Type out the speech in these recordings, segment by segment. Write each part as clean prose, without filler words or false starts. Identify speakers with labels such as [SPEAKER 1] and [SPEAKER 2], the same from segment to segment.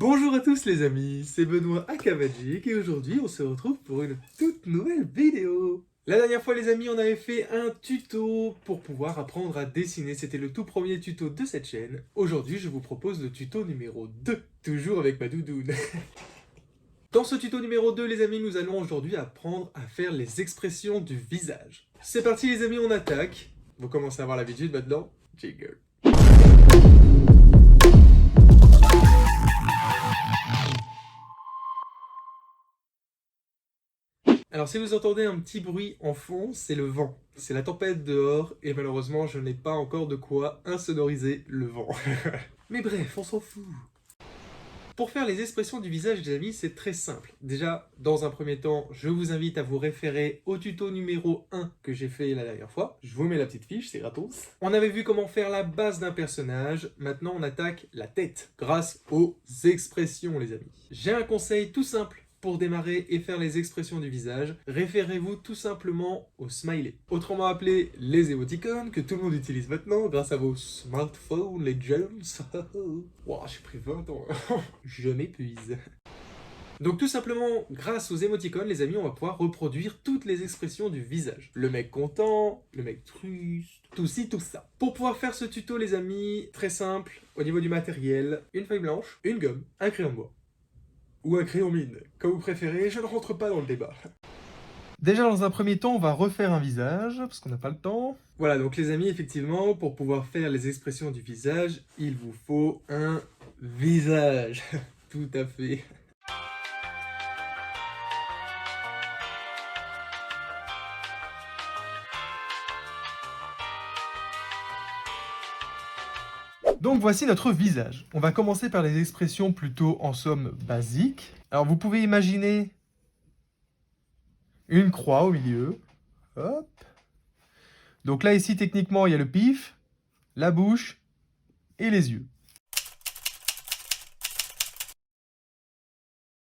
[SPEAKER 1] Bonjour à tous les amis, c'est Benoît aka Magic et aujourd'hui on se retrouve pour une toute nouvelle vidéo. La dernière fois les amis on avait fait un tuto pour pouvoir apprendre à dessiner, c'était le tout premier tuto de cette chaîne. Aujourd'hui je vous propose le tuto numéro 2, toujours avec ma doudoune. Dans ce tuto numéro 2 les amis nous allons aujourd'hui apprendre à faire les expressions du visage. C'est parti les amis, on attaque. Vous commencez à avoir l'habitude maintenant, jingle. Alors si vous entendez un petit bruit en fond, c'est le vent. C'est la tempête dehors, et malheureusement je n'ai pas encore de quoi insonoriser le vent. Mais bref, on s'en fout. Pour faire les expressions du visage des amis, c'est très simple. Déjà, dans un premier temps, je vous invite à vous référer au tuto numéro 1 que j'ai fait la dernière fois. Je vous mets la petite fiche, c'est gratos. On avait vu comment faire la base d'un personnage, maintenant on attaque la tête, grâce aux expressions les amis. J'ai un conseil tout simple. Pour démarrer et faire les expressions du visage, référez-vous tout simplement aux smileys. Autrement appelés les émoticônes que tout le monde utilise maintenant grâce à vos smartphones, les jeunes. Wow, j'ai pris 20 ans. Je m'épuise. Donc tout simplement, grâce aux émoticônes, les amis, on va pouvoir reproduire toutes les expressions du visage. Le mec content, le mec triste, tout ci, tout ça. Pour pouvoir faire ce tuto, les amis, très simple, au niveau du matériel, une feuille blanche, une gomme, un crayon de bois. Ou un crayon mine, comme vous préférez, je ne rentre pas dans le débat. Déjà, dans un premier temps, on va refaire un visage, parce qu'on n'a pas le temps. Voilà, donc les amis, effectivement, pour pouvoir faire les expressions du visage, il vous faut un visage. Tout à fait. Donc voici notre visage. On va commencer par les expressions plutôt, en somme, basiques. Alors vous pouvez imaginer une croix au milieu. Hop. Donc là, ici, techniquement, il y a le pif, la bouche et les yeux.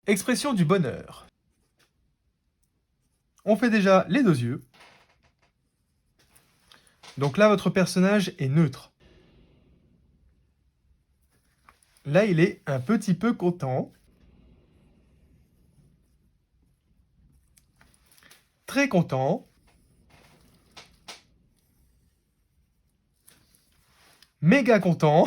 [SPEAKER 1] Expression du bonheur. On fait déjà les deux yeux. Donc là, votre personnage est neutre. Là, il est un petit peu content. Très content. Méga content.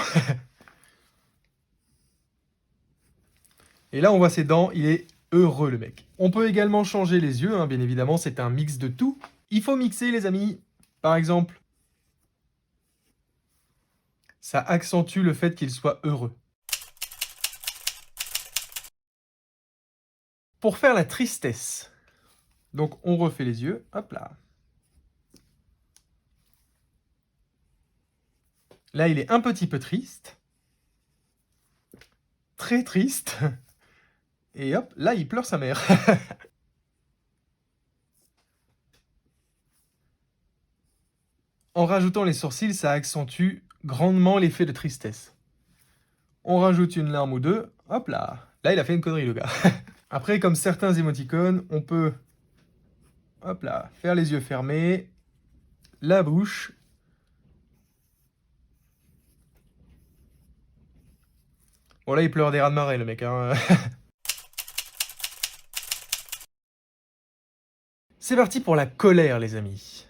[SPEAKER 1] Et là, on voit ses dents, il est heureux, le mec. On peut également changer les yeux, hein, bien évidemment, c'est un mix de tout. Il faut mixer, les amis. Par exemple, ça accentue le fait qu'il soit heureux. Pour faire la tristesse, donc on refait les yeux, hop là. Là, il est un petit peu triste. Très triste. Et hop, là, il pleure sa mère. En rajoutant les sourcils, ça accentue grandement l'effet de tristesse. On rajoute une larme ou deux, hop là. Là, il a fait une connerie, le gars. Après, comme certains émoticônes, on peut, hop là, faire les yeux fermés, la bouche. Bon, là, il pleure des rats de marée, le mec, hein. C'est parti pour la colère, les amis.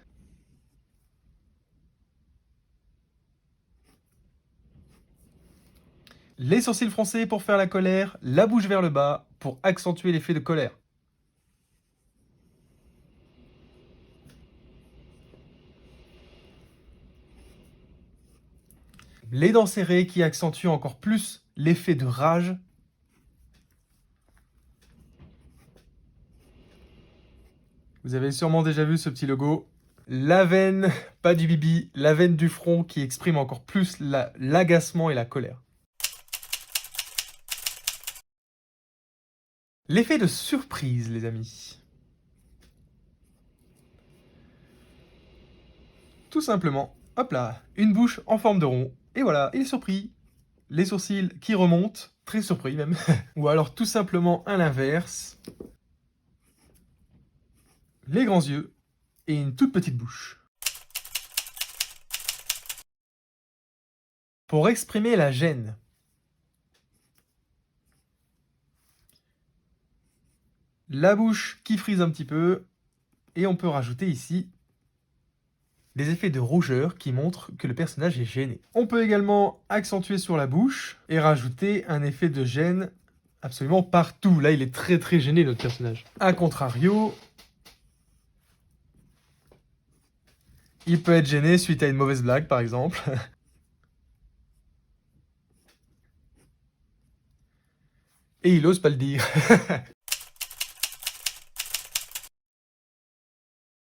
[SPEAKER 1] Les sourcils froncés pour faire la colère, la bouche vers le bas pour accentuer l'effet de colère. Les dents serrées qui accentuent encore plus l'effet de rage. Vous avez sûrement déjà vu ce petit logo. La veine, pas du bibi, la veine du front qui exprime encore plus l'agacement et la colère. L'effet de surprise, les amis. Tout simplement, hop là, une bouche en forme de rond, et voilà, il est surpris. Les sourcils qui remontent, très surpris même. Ou alors tout simplement à l'inverse. Les grands yeux et une toute petite bouche. Pour exprimer la gêne. La bouche qui frise un petit peu. Et on peut rajouter ici des effets de rougeur qui montrent que le personnage est gêné. On peut également accentuer sur la bouche et rajouter un effet de gêne absolument partout. Là, il est très très gêné, notre personnage. A contrario, il peut être gêné suite à une mauvaise blague, par exemple. Et il ose pas le dire.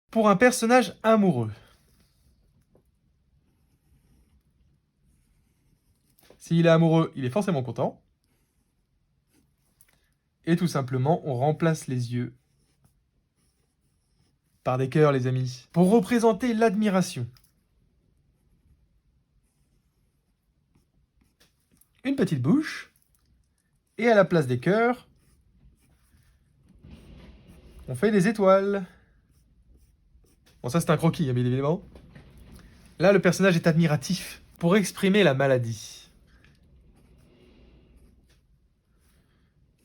[SPEAKER 1] Pour un personnage amoureux. S'il est amoureux, il est forcément content. Et tout simplement, on remplace les yeux par des cœurs, les amis, pour représenter l'admiration. Une petite bouche. Et à la place des cœurs, on fait des étoiles. Bon, ça c'est un croquis, hein, bien évidemment. Là, le personnage est admiratif pour exprimer la maladie.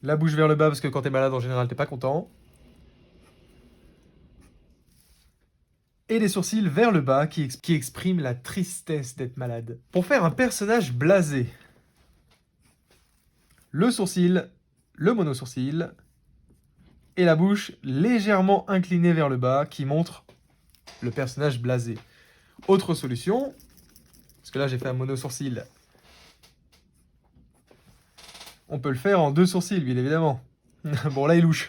[SPEAKER 1] La bouche vers le bas, parce que quand t'es malade, en général, t'es pas content. Et les sourcils vers le bas, qui expriment la tristesse d'être malade. Pour faire un personnage blasé, le sourcil, le monosourcil, et la bouche légèrement inclinée vers le bas, qui montre le personnage blasé. Autre solution, parce que là j'ai fait un monosourcil, on peut le faire en deux sourcils, bien évidemment. Bon, là il louche.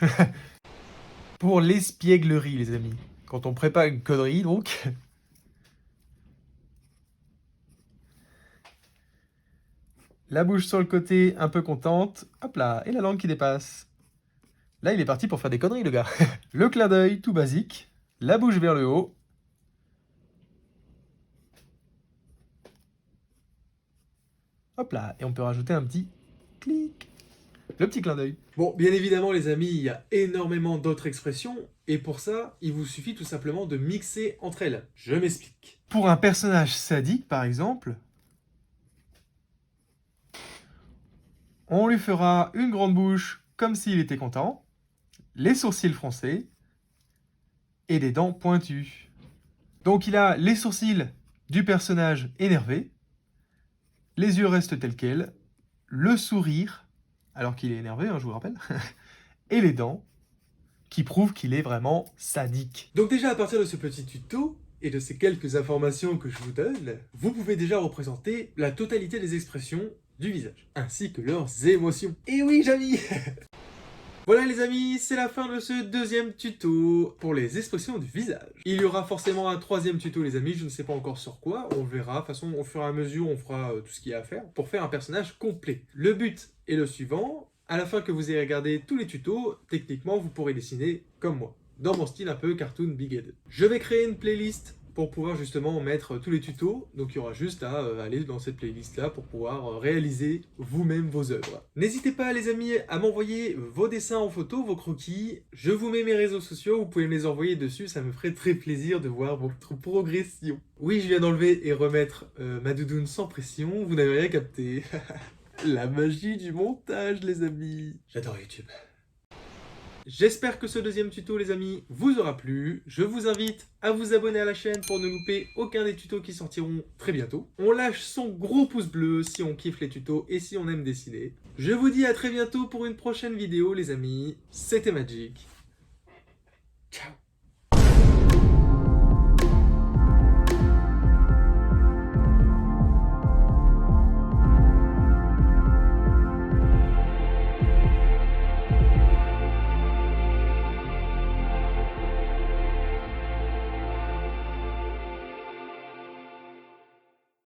[SPEAKER 1] Pour l'espièglerie, les amis. Quand on prépare une connerie, donc. La bouche sur le côté, un peu contente. Hop là, et la langue qui dépasse. Là, il est parti pour faire des conneries, le gars. Le clin d'œil, tout basique. La bouche vers le haut. Hop là, et on peut rajouter un petit clic. Le petit clin d'œil. Bon, bien évidemment, les amis, il y a énormément d'autres expressions, et pour ça, il vous suffit tout simplement de mixer entre elles. Je m'explique. Pour un personnage sadique, par exemple, on lui fera une grande bouche comme s'il était content, les sourcils froncés et des dents pointues. Donc il a les sourcils du personnage énervé, les yeux restent tels quels, le sourire, alors qu'il est énervé, hein, je vous le rappelle, et les dents, qui prouvent qu'il est vraiment sadique. Donc déjà, à partir de ce petit tuto, et de ces quelques informations que je vous donne, vous pouvez déjà représenter la totalité des expressions du visage, ainsi que leurs émotions. Et oui, Jamy. Voilà les amis, c'est la fin de ce deuxième tuto pour les expressions du visage. Il y aura forcément un troisième tuto les amis, je ne sais pas encore sur quoi, on verra. De toute façon, au fur et à mesure, on fera tout ce qu'il y a à faire pour faire un personnage complet. Le but est le suivant, à la fin que vous ayez regardé tous les tutos, techniquement vous pourrez dessiner comme moi, dans mon style un peu cartoon big head. Je vais créer une playlist pour pouvoir justement mettre tous les tutos, donc il y aura juste à aller dans cette playlist là pour pouvoir réaliser vous-même vos œuvres. N'hésitez pas les amis à m'envoyer vos dessins en photo, vos croquis, je vous mets mes réseaux sociaux, vous pouvez me les envoyer dessus, ça me ferait très plaisir de voir votre progression. Oui, je viens d'enlever et remettre ma doudoune sans pression, vous n'avez rien capté. La magie du montage les amis. J'adore YouTube. J'espère que ce deuxième tuto les amis vous aura plu. Je vous invite à vous abonner à la chaîne pour ne louper aucun des tutos qui sortiront très bientôt. On lâche son gros pouce bleu si on kiffe les tutos et si on aime dessiner. Je vous dis à très bientôt pour une prochaine vidéo les amis. C'était Magic. Ciao.